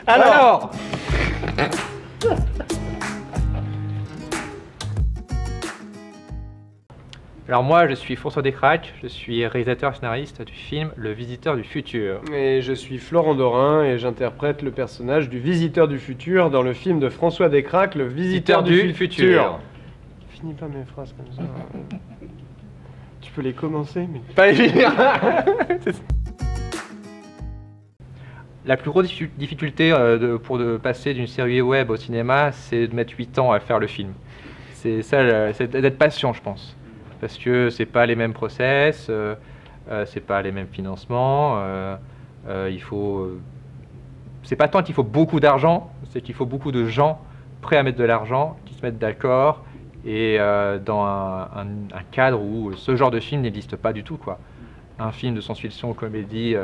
Alors Alors moi, je suis François Descraques, je suis réalisateur et scénariste du film Le Visiteur du Futur. Et je suis Florent Dorin et j'interprète le personnage du Visiteur du Futur dans le film de François Descraques, Le Visiteur du Futur. Finis pas mes phrases comme ça. Tu peux les commencer, mais pas les finir. La plus grosse difficulté pour passer d'une série web au cinéma, c'est de mettre 8 ans à faire le film. C'est ça, c'est d'être patient, je pense. Parce que c'est pas les mêmes process, c'est pas les mêmes financements. C'est pas tant qu'il faut beaucoup d'argent, c'est qu'il faut beaucoup de gens prêts à mettre de l'argent, qui se mettent d'accord, et dans un cadre où ce genre de film n'existe pas du tout, quoi. Un film de science-fiction ou comédie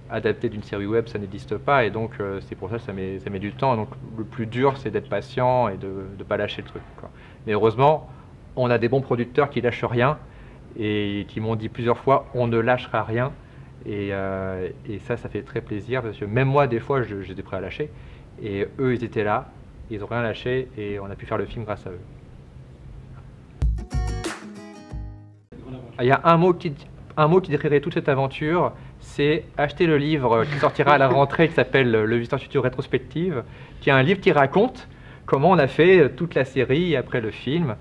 adapté d'une série web, ça n'existe pas, et donc c'est pour ça que ça met du temps. Donc le plus dur, c'est d'être patient et de ne pas lâcher le truc, quoi. Mais heureusement, on a des bons producteurs qui lâchent rien et qui m'ont dit plusieurs fois on ne lâchera rien, et ça fait très plaisir, parce que même moi des fois j'étais prêt à lâcher, et eux ils étaient là, ils n'ont rien lâché, et on a pu faire le film grâce à eux. Il y a un mot qui décrirait toute cette aventure, c'est acheter le livre qui sortira à la rentrée, qui s'appelle Le Visiteur du Futur rétrospective, qui est un livre qui raconte comment on a fait toute la série après le film.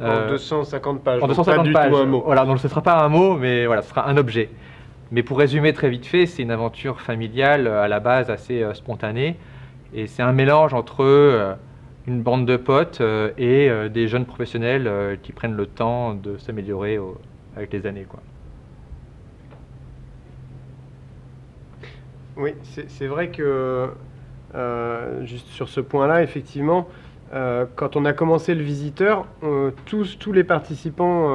En 250 pages. En 250 pas du pages. tout un mot. Voilà, donc ce ne sera pas un mot, mais voilà, ce sera un objet. Mais pour résumer très vite fait, c'est une aventure familiale à la base assez spontanée, et c'est un mélange entre une bande de potes et des jeunes professionnels qui prennent le temps de s'améliorer avec les années, quoi. Oui, c'est vrai que juste sur ce point-là, effectivement, quand on a commencé Le Visiteur, tous les participants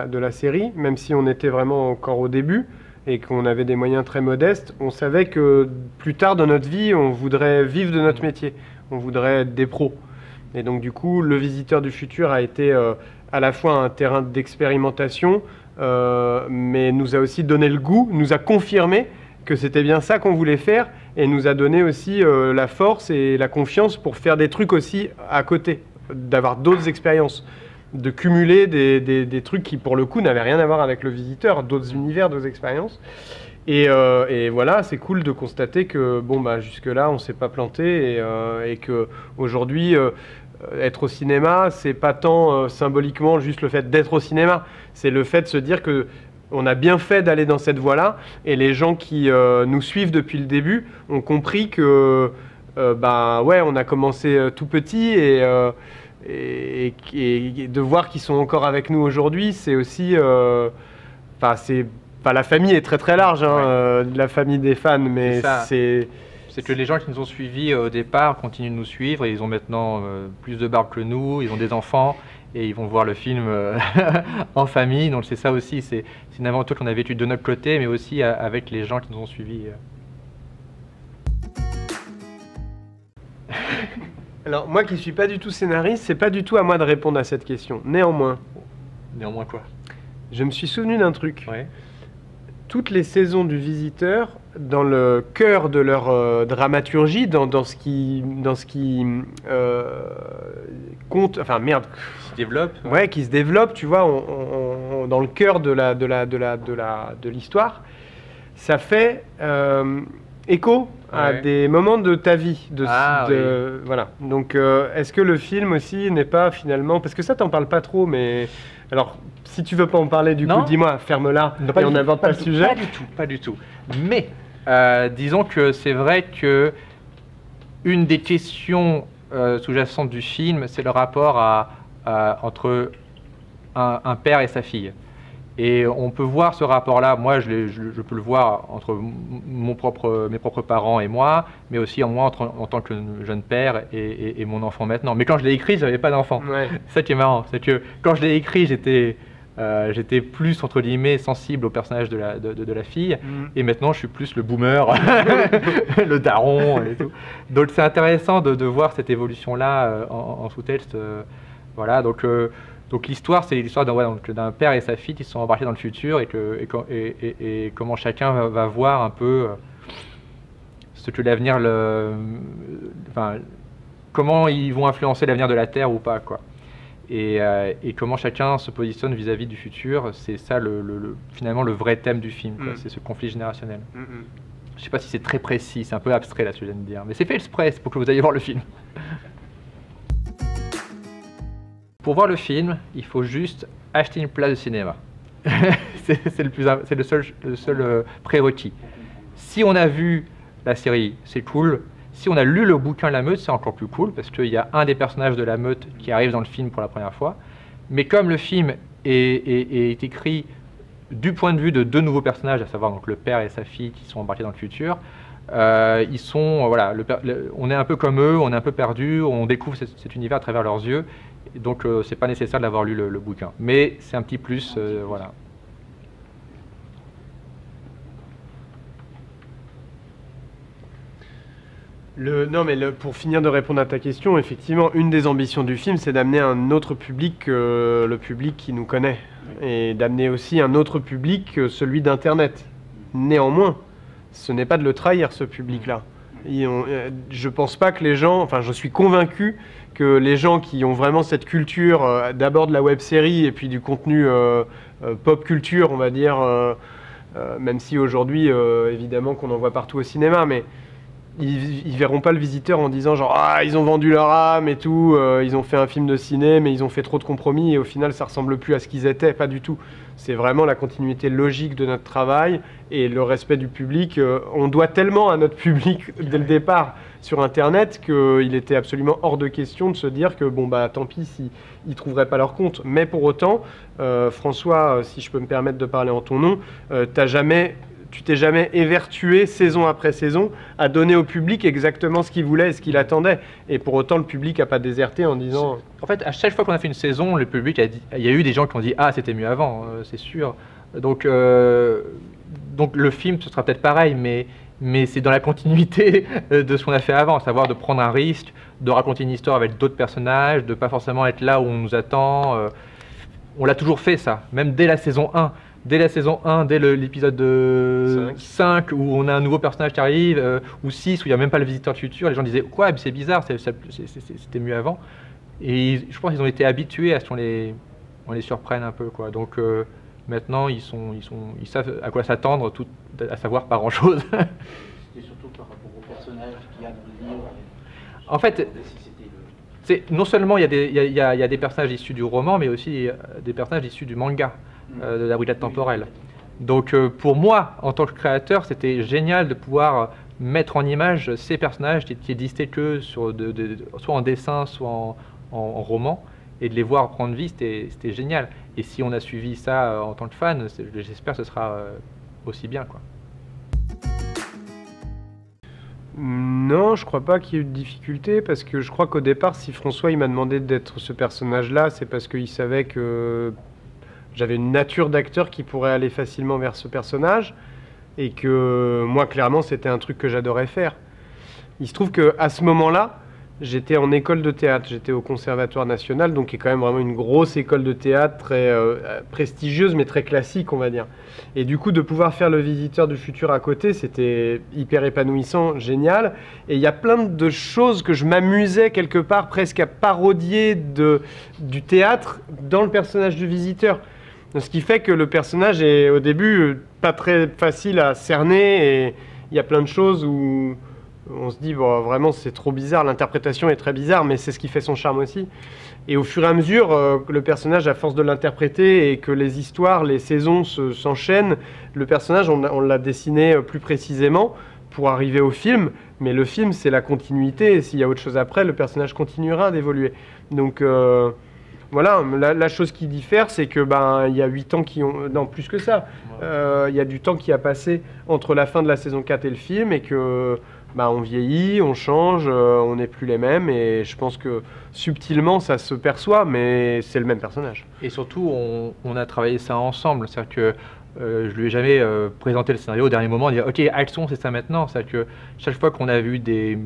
de la série, même si on était vraiment encore au début et qu'on avait des moyens très modestes, on savait que plus tard dans notre vie, on voudrait vivre de notre métier, on voudrait être des pros. Et donc du coup, Le Visiteur du Futur a été à la fois un terrain d'expérimentation, mais nous a aussi donné le goût, nous a confirmé que c'était bien ça qu'on voulait faire, et nous a donné aussi la force et la confiance pour faire des trucs aussi à côté, d'avoir d'autres expériences, de cumuler des trucs qui pour le coup n'avaient rien à voir avec Le Visiteur, d'autres univers, d'autres expériences. Et voilà, c'est cool de constater que bon, bah, jusque-là on s'est pas planté, et qu'aujourd'hui être au cinéma, c'est pas tant symboliquement juste le fait d'être au cinéma, c'est le fait de se dire que on a bien fait d'aller dans cette voie-là, et les gens qui nous suivent depuis le début ont compris que bah ouais, on a commencé tout petit, et de voir qu'ils sont encore avec nous aujourd'hui, c'est aussi, la famille est très très large, hein, Ouais. la famille des fans, mais C'est que les gens qui nous ont suivis au départ continuent de nous suivre, et ils ont maintenant plus de barbe que nous, ils ont des enfants, et ils vont voir le film en famille. Donc c'est ça aussi, c'est une aventure qu'on a vécue de notre côté, mais aussi avec les gens qui nous ont suivis. Alors moi qui suis pas du tout scénariste, c'est pas du tout à moi de répondre à cette question. Néanmoins, Quoi. je me suis souvenu d'un truc. Ouais. Toutes les saisons du Visiteur, dans le cœur de leur dramaturgie, dans ce qui compte, enfin merde, Qui se développe. ouais, qui se développe, tu vois, dans le cœur de l'histoire, ça fait écho à Ouais. des moments de ta vie. Oui. Voilà. Donc, est-ce que le film aussi n'est pas finalement, parce que ça t'en parles pas trop, mais alors si tu veux pas en parler, du Non. coup, dis-moi, ferme-la Non, pas et du on tout, n'aborde pas le du tout, sujet. Pas du tout. Mais disons que c'est vrai que une des questions sous-jacentes du film, c'est le rapport entre un père et sa fille. Et on peut voir ce rapport-là, moi je peux le voir entre mes propres parents et moi, mais aussi en moi en tant que jeune père et mon enfant maintenant. Mais quand je l'ai écrit, je n'avais pas d'enfant. Ouais. Ça qui est marrant, c'est que quand je l'ai écrit, j'étais plus, entre guillemets, sensible au personnage de la fille, et maintenant je suis plus le boomer, le daron et tout. Donc c'est intéressant de voir cette évolution-là en sous-texte. Voilà, donc l'histoire, c'est l'histoire d'un père et sa fille qui sont embarqués dans le futur, et comment chacun va voir un peu ce que l'avenir, enfin, comment ils vont influencer l'avenir de la Terre ou pas, quoi. Et comment chacun se positionne vis-à-vis du futur, c'est ça finalement le vrai thème du film, c'est ce conflit générationnel. Je sais pas si c'est très précis, c'est un peu abstrait là ce que je viens de dire, mais c'est fait exprès pour que vous ayez voir le film. Pour voir le film, il faut juste acheter une place de cinéma. c'est le seul prérequis. Si on a vu la série, c'est cool. Si on a lu le bouquin La Meute, c'est encore plus cool, parce qu'il y a un des personnages de La Meute qui arrive dans le film pour la première fois. Mais comme le film est écrit du point de vue de deux nouveaux personnages, à savoir donc le père et sa fille qui sont embarqués dans le futur, ils sont, voilà, on est un peu comme eux, on est un peu perdu, on découvre cet univers à travers leurs yeux, donc c'est pas nécessaire d'avoir lu le bouquin. Mais c'est un petit plus, voilà. Non, mais pour finir de répondre à ta question, effectivement, une des ambitions du film, c'est d'amener un autre public que le public qui nous connaît. Et d'amener aussi un autre public que celui d'Internet. Néanmoins, ce n'est pas de le trahir, ce public-là. Je pense pas que les gens... Enfin, je suis convaincu que les gens qui ont vraiment cette culture, d'abord de la web-série et puis du contenu pop culture, on va dire, même si aujourd'hui, évidemment, qu'on en voit partout au cinéma, mais... Ils verront pas le visiteur en disant genre ah ils ont vendu leur âme et tout, ils ont fait un film de ciné mais ils ont fait trop de compromis et au final ça ressemble plus à ce qu'ils étaient, pas du tout. C'est vraiment la continuité logique de notre travail et le respect du public. On doit tellement à notre public dès le départ sur Internet qu'il était absolument hors de question de se dire que bon bah tant pis s'ils ne trouveraient pas leur compte. Mais pour autant, François, si je peux me permettre de parler en ton nom, tu t'es jamais évertué, saison après saison, à donner au public exactement ce qu'il voulait et ce qu'il attendait. Et pour autant, le public n'a pas déserté en disant... En fait, à chaque fois qu'on a fait une saison, le public a dit... Il y a eu des gens qui ont dit « Ah, c'était mieux avant, c'est sûr. » Donc le film, ce sera peut-être pareil, mais c'est dans la continuité de ce qu'on a fait avant, à savoir de prendre un risque, de raconter une histoire avec d'autres personnages, de ne pas forcément être là où on nous attend. On l'a toujours fait, ça, même dès la saison 1. Dès la saison 1, dès l'épisode 5, où on a un nouveau personnage qui arrive, ou 6, où il n'y a même pas le visiteur de futur, les gens disaient « Quoi, c'est bizarre, c'était mieux avant ». Et je pense qu'ils ont été habitués à ce qu'on les surprenne un peu, quoi. Donc maintenant, ils savent à quoi s'attendre, à savoir pas grand-chose. Et surtout par rapport aux personnages qu'il y a dans le livre. En fait, non seulement il y a des personnages issus du roman, mais aussi des personnages issus du manga. De la brigade temporelle. Donc pour moi, en tant que créateur, c'était génial de pouvoir mettre en image ces personnages qui n'existaient que soit en dessin, soit en roman, et de les voir prendre vie, c'était génial. Et si on a suivi ça en tant que fan, j'espère que ce sera aussi bien, quoi. Non, je crois pas qu'il y ait eu de difficulté, parce que je crois qu'au départ, si François il m'a demandé d'être ce personnage-là, c'est parce qu'il savait que j'avais une nature d'acteur qui pourrait aller facilement vers ce personnage et que moi, clairement, c'était un truc que j'adorais faire. Il se trouve qu'à ce moment-là, j'étais en école de théâtre, j'étais au Conservatoire National, donc qui est quand même vraiment une grosse école de théâtre, très prestigieuse, mais très classique, on va dire. Et du coup, de pouvoir faire le visiteur du futur à côté, c'était hyper épanouissant, génial. Et il y a plein de choses que je m'amusais quelque part presque à parodier du théâtre dans le personnage du visiteur. Ce qui fait que le personnage est au début pas très facile à cerner et il y a plein de choses où on se dit bon, vraiment c'est trop bizarre, l'interprétation est très bizarre, mais c'est ce qui fait son charme aussi. Et au fur et à mesure, le personnage, à force de l'interpréter et que les histoires, les saisons s'enchaînent, le personnage on l'a dessiné plus précisément pour arriver au film, mais le film c'est la continuité et s'il y a autre chose après, le personnage continuera d'évoluer. Donc voilà, la chose qui diffère, c'est que il y a 8 ans qui ont... Non, plus que ça. Il y a du temps qui a passé entre la fin de la saison 4 et le film et que on vieillit, on change, on n'est plus les mêmes et je pense que subtilement ça se perçoit, mais c'est le même personnage. Et surtout, on a travaillé ça ensemble. C'est-à-dire que je lui ai jamais présenté le scénario au dernier moment, dire ok, action, c'est ça maintenant. C'est-à-dire que chaque fois qu'on a vu des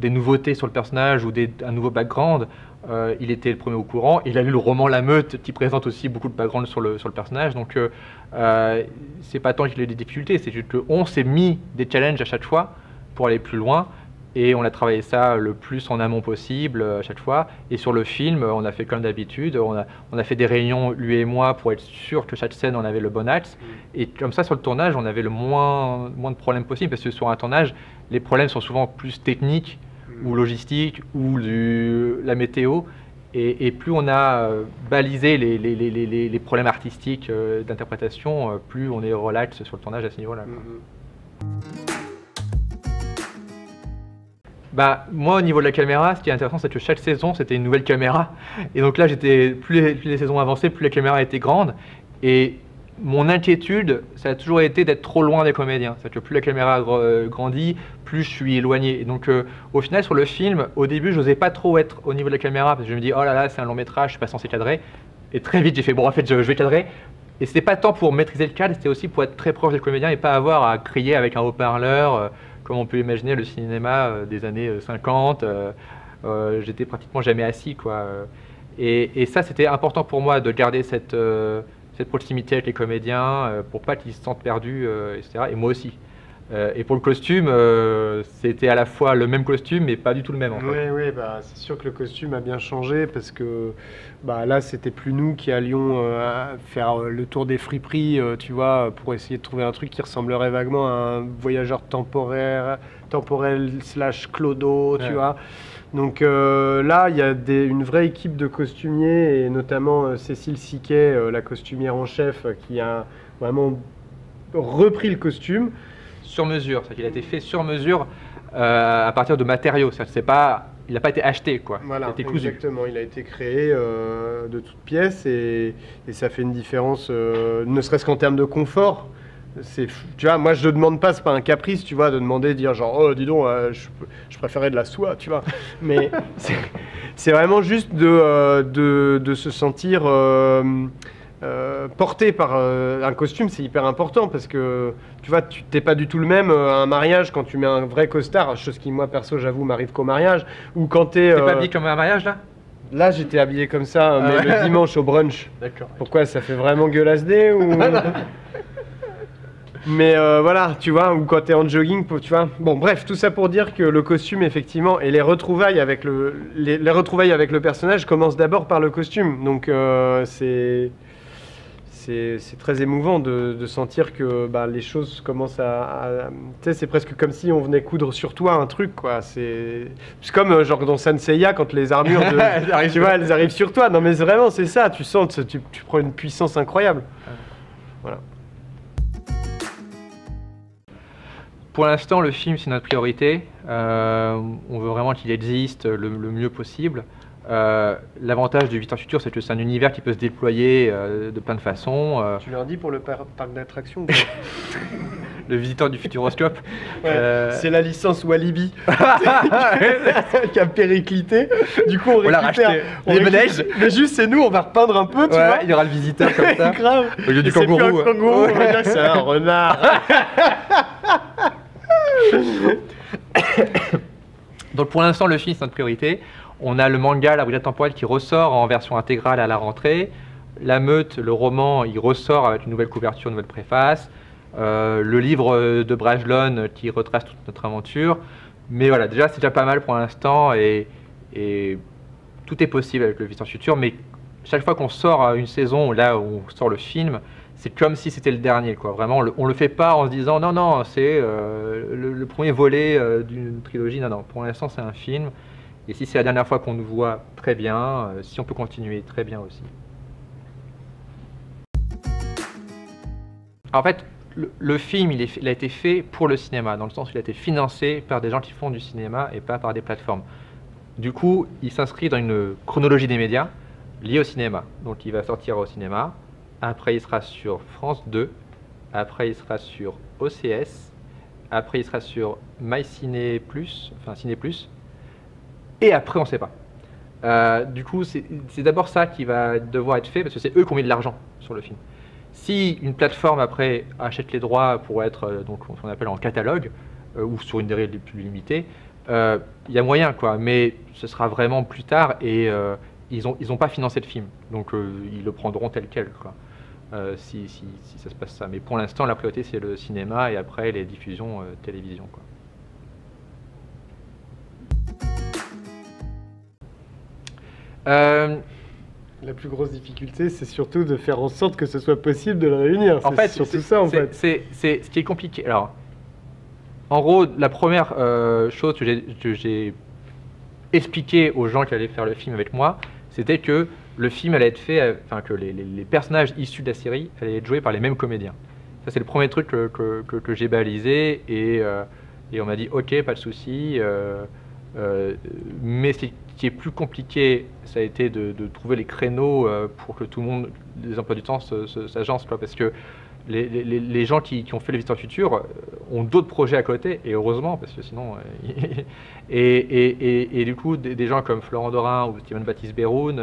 nouveautés sur le personnage ou un nouveau background, il était le premier au courant. Il a lu le roman La Meute qui présente aussi beaucoup de background sur le personnage. Donc c'est pas tant qu'il a des difficultés, c'est juste qu'on s'est mis des challenges à chaque fois pour aller plus loin. Et on a travaillé ça le plus en amont possible à chaque fois. Et sur le film, on a fait comme d'habitude. On a fait des réunions, lui et moi, pour être sûr que chaque scène, on avait le bon axe. Et comme ça, sur le tournage, on avait le moins de problèmes possible. Parce que sur un tournage, les problèmes sont souvent plus techniques ou logistiques ou la météo. Et plus on a balisé les problèmes artistiques d'interprétation, plus on est relax sur le tournage à ce niveau-là. Bah, moi, au niveau de la caméra, ce qui est intéressant, c'est que chaque saison, c'était une nouvelle caméra. Et donc là, plus les saisons avançaient, plus la caméra était grande. Et mon inquiétude, ça a toujours été d'être trop loin des comédiens. C'est-à-dire que plus la caméra grandit, plus je suis éloigné. Et donc, au final, sur le film, au début, je n'osais pas trop être au niveau de la caméra, parce que je me dis, oh là là, c'est un long métrage, je suis pas censé cadrer. Et très vite, j'ai fait, bon, en fait, je vais cadrer. Et c'était pas tant pour maîtriser le cadre, c'était aussi pour être très proche des comédiens et pas avoir à crier avec un haut-parleur. Comme on peut imaginer le cinéma des années 50, j'étais pratiquement jamais assis, quoi. Et ça, c'était important pour moi de garder cette proximité avec les comédiens pour pas qu'ils se sentent perdus, etc. Et moi aussi. Et pour le costume, c'était à la fois le même costume, mais pas du tout le même. En fait. Oui, bah, c'est sûr que le costume a bien changé parce que bah, là, c'était plus nous qui allions faire le tour des friperies, tu vois, pour essayer de trouver un truc qui ressemblerait vaguement à un voyageur temporel / clodo, tu vois. Donc là, il y a une vraie équipe de costumiers, et notamment Cécile Siquet, la costumière en chef, qui a vraiment repris le costume. Sur mesure, c'est-à-dire qu'il a été fait sur mesure à partir de matériaux. Il n'a pas été acheté, quoi. Voilà, il a été cousu. Exactement. Il a été créé de toutes pièces et ça fait une différence, ne serait-ce qu'en termes de confort. Tu vois, moi je ne demande pas, c'est pas un caprice, tu vois, de demander, dire genre, oh dis donc, je préférais de la soie, tu vois. Mais c'est vraiment juste de se sentir porté par un costume, c'est hyper important parce que tu vois, tu t'es pas du tout le même à un mariage quand tu mets un vrai costard, chose qui moi perso j'avoue m'arrive qu'au mariage, ou quand t'es pas habillé comme un mariage là? Là j'étais habillé comme ça, mais le dimanche au brunch. D'accord. Pourquoi, ça fait vraiment gueulasse dé ou... Mais voilà, tu vois, ou quand t'es en jogging, tu vois. Bon, bref, tout ça pour dire que le costume, effectivement, et les retrouvailles avec le personnage commencent d'abord par le costume. Donc c'est très émouvant de sentir que bah, les choses commencent à tu sais, c'est presque comme si on venait coudre sur toi un truc, quoi. C'est comme genre dans Sanseiya, quand les armures, tu vois, elles arrivent sur toi. Non mais vraiment, c'est ça, tu sens, tu prends une puissance incroyable. Voilà. Pour l'instant, le film, c'est notre priorité. On veut vraiment qu'il existe le mieux possible. L'avantage de 8 ans futur, c'est que c'est un univers qui peut se déployer de plein de façons. Tu leur dis pour le parc d'attractions Le visiteur du futuroscope. Ouais, c'est la licence Walibi qui a périclité. Du coup, on récupère les manèges. Mais juste, c'est nous, on va repeindre un peu, tu vois. Il y aura le visiteur comme ça. Grave. Au lieu du kangourou. C'est plus un kangourou, on va dire que c'est un renard. Donc pour l'instant, le film, c'est notre priorité. On a le manga, La Brigade Temporelle, qui ressort en version intégrale à la rentrée. La Meute, le roman, il ressort avec une nouvelle couverture, une nouvelle préface. Le livre de Brajlon qui retrace toute notre aventure. Mais voilà, déjà, c'est déjà pas mal pour l'instant et tout est possible avec le Visiteur Futur. Mais chaque fois qu'on sort une saison, là où on sort le film, c'est comme si c'était le dernier, quoi. Vraiment, on le fait pas en se disant non, non, c'est le premier volet d'une trilogie. Non, non, pour l'instant, c'est un film. Et si c'est la dernière fois qu'on nous voit, très bien. Si on peut continuer, très bien aussi. En fait, le film, il a été fait pour le cinéma, dans le sens où il a été financé par des gens qui font du cinéma et pas par des plateformes. Du coup, il s'inscrit dans une chronologie des médias liée au cinéma. Donc il va sortir au cinéma, après il sera sur France 2, après il sera sur OCS, après il sera sur MyCiné+, enfin Ciné+, et après on ne sait pas. Du coup, c'est d'abord ça qui va devoir être fait, parce que c'est eux qui ont mis de l'argent sur le film. Si une plateforme après achète les droits pour être donc ce qu'on appelle en catalogue ou sur une durée plus limitée, il y a moyen, quoi, mais ce sera vraiment plus tard et ils ont pas financé le film, donc ils le prendront tel quel, quoi, si ça se passe ça. Mais pour l'instant, la priorité c'est le cinéma et après les diffusions télévision, quoi. Euh, La plus grosse difficulté, c'est surtout de faire en sorte que ce soit possible de le réunir. En fait, c'est surtout ça, en fait. c'est ce qui est compliqué. Alors, en gros, la première chose que j'ai expliqué aux gens qui allaient faire le film avec moi, c'était que le film allait être fait, enfin que les personnages issus de la série allaient être joués par les mêmes comédiens. Ça, c'est le premier truc que j'ai balisé et on m'a dit ok, pas de souci. Mais ce qui est plus compliqué, ça a été de trouver les créneaux pour que tout le monde, les emplois du temps, s'agencent, quoi, parce que les gens qui ont fait les Visiteurs Futurs ont d'autres projets à côté, et heureusement, parce que sinon... et du coup, des gens comme Florent Dorin ou Steven Baptiste Beroun,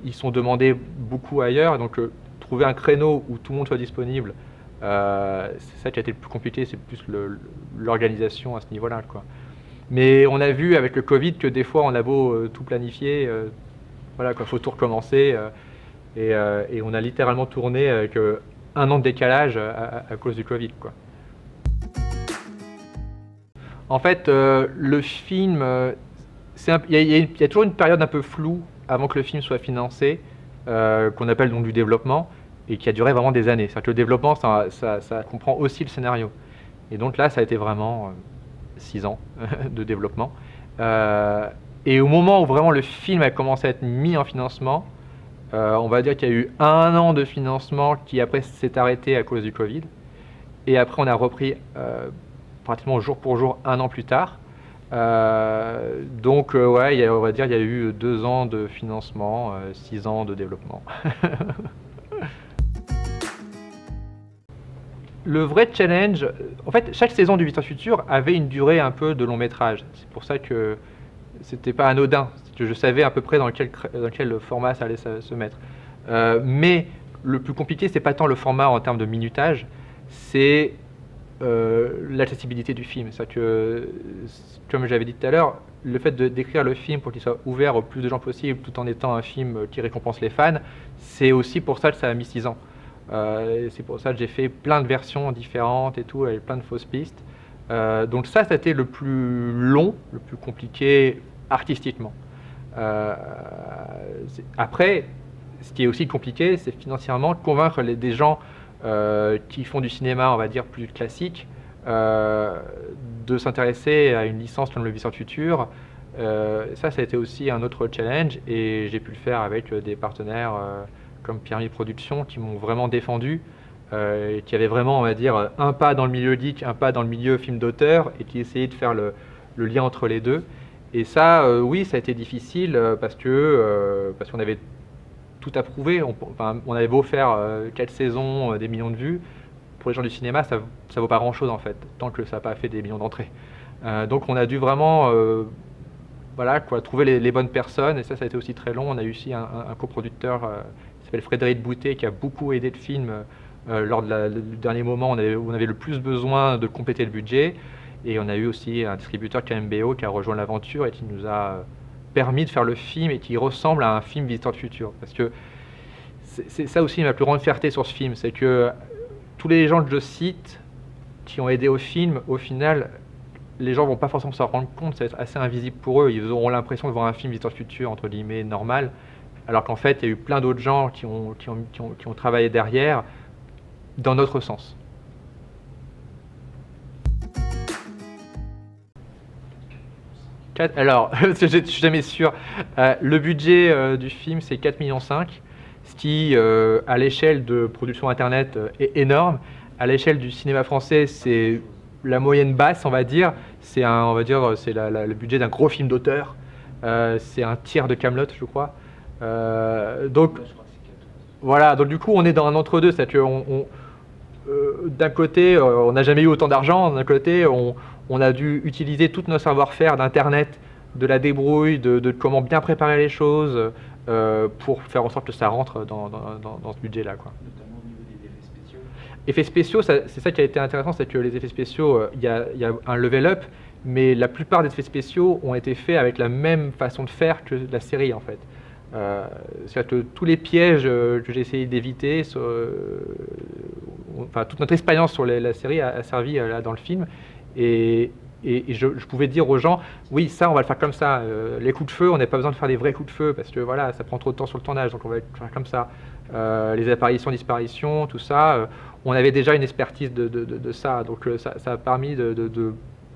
ils sont demandés beaucoup ailleurs, donc trouver un créneau où tout le monde soit disponible, c'est ça qui a été le plus compliqué, c'est plus l'organisation à ce niveau-là, quoi. Mais on a vu avec le Covid que des fois on a beau tout planifier, voilà quoi, faut tout recommencer, et on a littéralement tourné avec un an de décalage à cause du Covid, quoi. En fait, le film, il y a toujours une période un peu floue avant que le film soit financé, qu'on appelle donc du développement, et qui a duré vraiment des années. C'est-à-dire que le développement, ça comprend aussi le scénario. Et donc là, ça a été vraiment 6 ans de développement. Et au moment où vraiment le film a commencé à être mis en financement, on va dire qu'il y a eu 1 an de financement qui après s'est arrêté à cause du Covid. Et après, on a repris pratiquement jour pour jour 1 an plus tard. Donc, ouais, on va dire qu'il y a eu 2 ans de financement, 6 ans de développement. Le vrai challenge, en fait, chaque saison du Visiteurs Futurs avait une durée un peu de long métrage. C'est pour ça que c'était pas anodin, que je savais à peu près dans quel format ça allait se mettre. Mais le plus compliqué, c'est pas tant le format en termes de minutage, c'est l'accessibilité du film. C'est-à-dire que, comme j'avais dit tout à l'heure, le fait d'écrire le film pour qu'il soit ouvert au plus de gens possible, tout en étant un film qui récompense les fans, c'est aussi pour ça que ça a mis 6 ans. C'est pour ça que j'ai fait plein de versions différentes et tout, avec plein de fausses pistes. Donc ça a été le plus long, le plus compliqué artistiquement. Après, ce qui est aussi compliqué, c'est financièrement de convaincre des gens qui font du cinéma, on va dire, plus classique, de s'intéresser à une licence comme le Visiteurs Futurs. Ça a été aussi un autre challenge et j'ai pu le faire avec des partenaires comme Pyramide Productions qui m'ont vraiment défendu, qui avaient vraiment, on va dire, un pas dans le milieu geek, un pas dans le milieu film d'auteur et qui essayaient de faire le lien entre les deux. Et ça, oui, ça a été difficile parce qu'on avait tout approuvé. On avait beau faire 4 saisons, des millions de vues. Pour les gens du cinéma, ça vaut pas grand-chose en fait, tant que ça n'a pas fait des millions d'entrées. Donc on a dû vraiment voilà, quoi, trouver les bonnes personnes, et ça a été aussi très long. On a eu aussi un coproducteur qui s'appelle Frédéric Boutet, qui a beaucoup aidé le film lors du dernier moment où on avait le plus besoin de compléter le budget. Et on a eu aussi un distributeur KMBO qui a rejoint l'aventure et qui nous a permis de faire le film et qui ressemble à un film Visiteurs Futurs. Parce que c'est ça aussi ma plus grande fierté sur ce film, c'est que tous les gens que je cite qui ont aidé au film, au final, les gens vont pas forcément s'en rendre compte, ça va être assez invisible pour eux. Ils auront l'impression de voir un film Visiteurs Futurs, entre guillemets, normal, alors qu'en fait, il y a eu plein d'autres gens qui ont travaillé derrière, dans notre sens. Alors, je ne suis jamais sûr. Le budget du film, c'est 4,5 millions, ce qui, à l'échelle de production Internet, est énorme. À l'échelle du cinéma français, c'est la moyenne basse, on va dire. C'est le budget d'un gros film d'auteur. C'est un tiers de Kaamelott, je crois. Donc, voilà. Donc du coup, on est dans un entre-deux. C'est-à-dire que d'un côté, on n'a jamais eu autant d'argent. D'un côté, on a dû utiliser tout notre savoir-faire d'Internet, de la débrouille, de comment bien préparer les choses pour faire en sorte que ça rentre dans ce budget-là, quoi. Notamment au niveau des effets spéciaux. Effets spéciaux, c'est ça qui a été intéressant, c'est que les effets spéciaux, il y a un level up, mais la plupart des effets spéciaux ont été faits avec la même façon de faire que la série, en fait. C'est-à-dire que tous les pièges que j'ai essayé d'éviter, enfin toute notre expérience sur la série a servi là dans le film. Et et je pouvais dire aux gens, oui, ça, on va le faire comme ça. Les coups de feu, on n'a pas besoin de faire des vrais coups de feu parce que voilà, ça prend trop de temps sur le tournage, donc on va le faire comme ça. Les apparitions, disparitions, tout ça, on avait déjà une expertise de ça, donc ça a permis de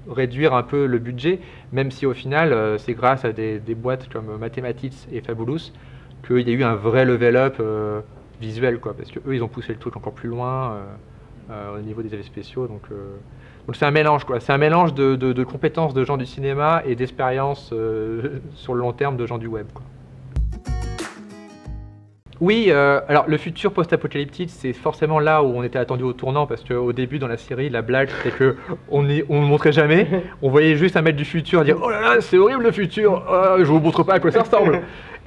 réduire un peu le budget, même si au final, c'est grâce à des boîtes comme Mathematics et Fabulous qu'il y a eu un vrai level up visuel, quoi, parce qu'eux, ils ont poussé le truc encore plus loin au niveau des effets spéciaux, donc c'est un mélange, quoi. C'est un mélange de compétences de gens du cinéma et d'expérience sur le long terme de gens du web, quoi. Oui, alors le futur post-apocalyptique, c'est forcément là où on était attendu au tournant, parce qu'au début dans la série, la blague c'était qu'on ne montrait jamais, on voyait juste un mec du futur dire « Oh là là, c'est horrible le futur, je vous montre pas à quoi ça ressemble !»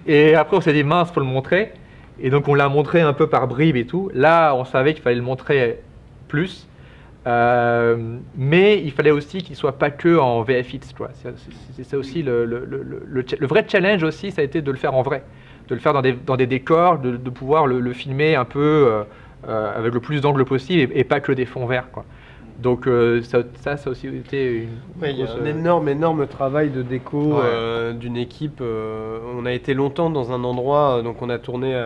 Et après on s'est dit « Mince, faut le montrer !» Et donc on l'a montré un peu par bribes et tout. Là, on savait qu'il fallait le montrer plus, mais il fallait aussi qu'il soit pas que en VFX, quoi. C'est ça aussi le vrai challenge aussi, ça a été de le faire en vrai. De le faire dans des décors, de pouvoir le filmer un peu avec le plus d'angles possible et pas que des fonds verts, quoi. Donc ça a aussi été il y a un énorme travail de déco d'une équipe. On a été longtemps dans un endroit, donc on a tourné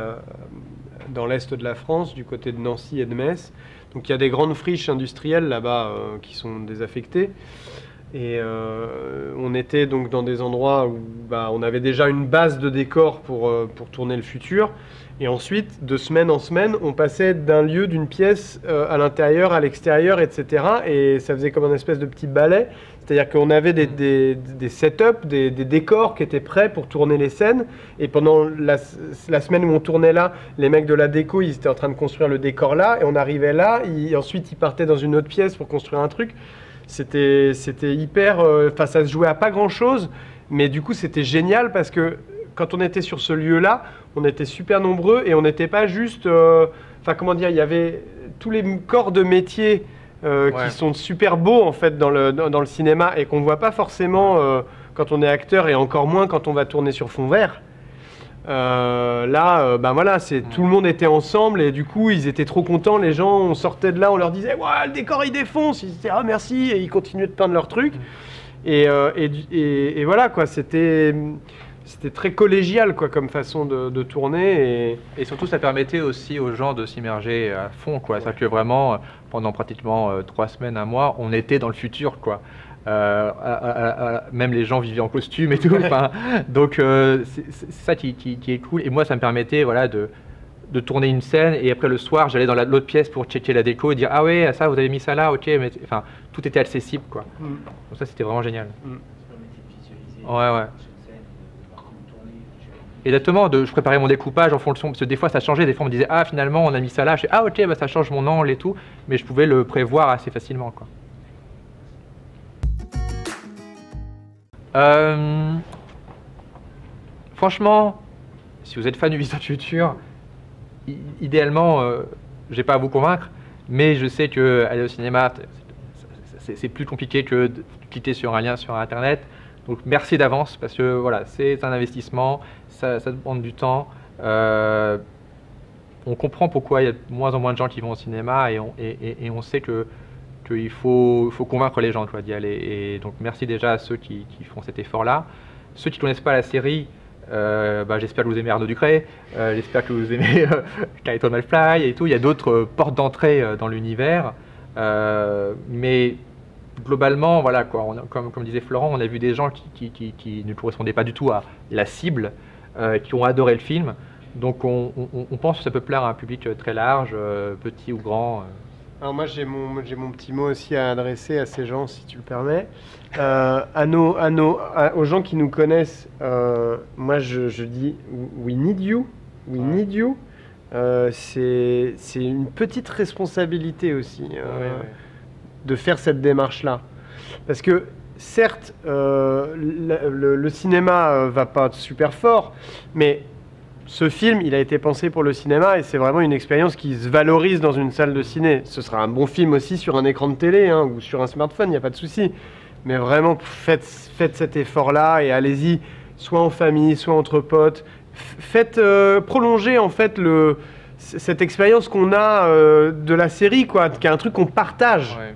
dans l'est de la France, du côté de Nancy et de Metz. Donc il y a des grandes friches industrielles là-bas qui sont désaffectées. Et on était donc dans des endroits où on avait déjà une base de décor pour tourner le futur. Et ensuite, de semaine en semaine, on passait d'un lieu, d'une pièce à l'intérieur, à l'extérieur, etc. Et ça faisait comme un espèce de petit ballet. C'est-à-dire qu'on avait des setups, des décors qui étaient prêts pour tourner les scènes. Et pendant la semaine où on tournait là, les mecs de la déco, ils étaient en train de construire le décor là. Et on arrivait là, ensuite ils partaient dans une autre pièce pour construire un truc. C'était hyper... Enfin, ça se jouait à pas grand-chose, mais du coup, c'était génial parce que quand on était sur ce lieu-là, on était super nombreux et on n'était pas juste... Enfin, comment dire, il y avait tous les corps de métier qui sont super beaux, en fait, dans le cinéma et qu'on ne voit pas forcément quand on est acteur et encore moins quand on va tourner sur fond vert. Là, voilà, tout le monde était ensemble et du coup, ils étaient trop contents. Les gens, on sortait de là, on leur disait « Ouais, le décor, il défonce !» Ils disaient « Ah, merci !» et ils continuaient de peindre leur truc. Et voilà, quoi, c'était très collégial, quoi, comme façon de tourner. Et surtout, ça permettait aussi aux gens de s'immerger à fond, quoi. C'est-à-dire que vraiment, pendant pratiquement 3 semaines, 1 mois, on était dans le futur, quoi. Même les gens vivaient en costume et tout. Donc c'est ça qui est cool. Et moi, ça me permettait, voilà, de tourner une scène et après le soir, j'allais dans l'autre pièce pour checker la déco et dire ah ouais, ça vous avez mis ça là, ok. Mais enfin, tout était accessible, quoi. Donc ça, c'était vraiment génial. Ouais. Exactement, je préparais mon découpage en fonction, parce que des fois ça changeait, des fois on me disait ah finalement on a mis ça là, je fais ah ok, ça change mon angle et tout, mais je pouvais le prévoir assez facilement, quoi. Franchement, si vous êtes fan du Vision Futur, idéalement, j'ai pas à vous convaincre, mais je sais que aller au cinéma, c'est plus compliqué que de cliquer sur un lien sur Internet. Donc merci d'avance, parce que voilà, c'est un investissement, ça demande du temps. On comprend pourquoi il y a de moins en moins de gens qui vont au cinéma et on sait qu'il faut convaincre les gens, d'y aller. Et donc merci déjà à ceux qui font cet effort-là. Ceux qui ne connaissent pas la série, j'espère que vous aimez Arnaud Ducré, j'espère que vous aimez Carlton Malfly et tout. Il y a d'autres portes d'entrée dans l'univers, mais globalement, voilà, quoi, comme disait Florent, on a vu des gens qui ne correspondaient pas du tout à la cible, qui ont adoré le film. Donc on pense que ça peut plaire à un public très large, petit ou grand. Alors moi j'ai mon petit mot aussi à adresser à ces gens, si tu le permets. Aux gens qui nous connaissent, moi je dis we need you, need you. C'est une petite responsabilité aussi de faire cette démarche-là. Parce que certes, le cinéma va pas super fort, mais ce film, il a été pensé pour le cinéma et c'est vraiment une expérience qui se valorise dans une salle de ciné. Ce sera un bon film aussi sur un écran de télé ou sur un smartphone, il n'y a pas de souci. Mais vraiment, faites cet effort-là et allez-y, soit en famille, soit entre potes. Faites prolonger en fait cette expérience qu'on a de la série, quoi, qui est un truc qu'on partage. Ouais.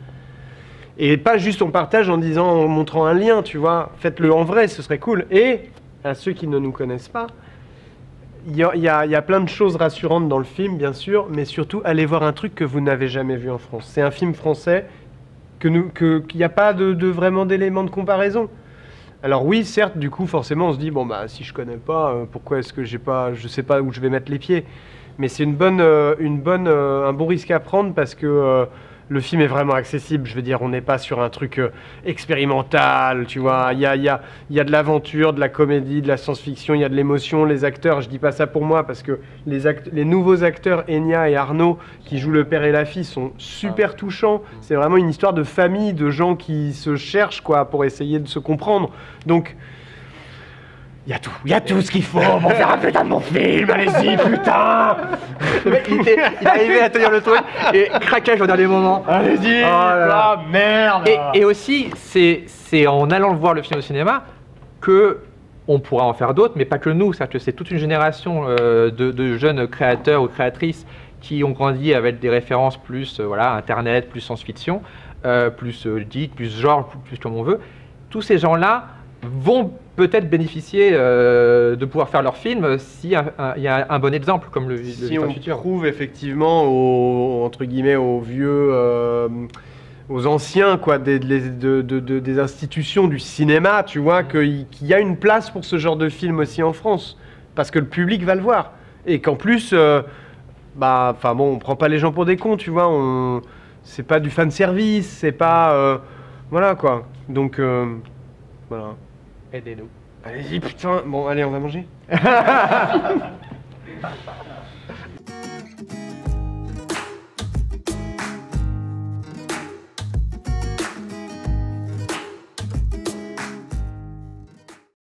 Et pas juste on partage en disant, en montrant un lien, tu vois. Faites-le en vrai, ce serait cool. Et à ceux qui ne nous connaissent pas, il y a plein de choses rassurantes dans le film, bien sûr, mais surtout, allez voir un truc que vous n'avez jamais vu en France. C'est un film français qu'il n'y a pas vraiment d'éléments de comparaison. Alors oui, certes, du coup, forcément, on se dit, bon, bah, si je connais pas, pourquoi est-ce que je sais pas où je vais mettre les pieds. Mais c'est un bon risque à prendre parce que le film est vraiment accessible. Je veux dire, on n'est pas sur un truc expérimental, tu vois. Il y a de l'aventure, de la comédie, de la science-fiction, il y a de l'émotion. Les acteurs, je dis pas ça pour moi parce que les nouveaux acteurs, Enya et Arnaud, qui jouent le père et la fille, sont super touchants. C'est vraiment une histoire de famille, de gens qui se cherchent, quoi, pour essayer de se comprendre. Donc, il y a tout ce qu'il faut pour faire un putain de bon film, allez-y, putain. Le mec, il arrivait à tenir le truc et craquage au dernier moment. Allez-y, là. Merde. Et aussi, c'est en allant le voir le film au cinéma que on pourra en faire d'autres, mais pas que nous. C'est toute une génération de jeunes créateurs ou créatrices qui ont grandi avec des références plus voilà, Internet, plus science-fiction, plus geek, plus genre, plus comme on veut. Tous ces gens-là vont peut-être bénéficier de pouvoir faire leur film s'il y a un bon exemple comme le si on prouve effectivement entre guillemets aux vieux, aux anciens quoi, des institutions du cinéma, tu vois, qu'il y a une place pour ce genre de film aussi en France, parce que le public va le voir et qu'en plus, bah, enfin bon, on prend pas les gens pour des cons, tu vois, c'est pas du fan service, c'est pas, voilà quoi, donc voilà. Aidez-nous. Allez-y, putain. Bon, allez, on va manger.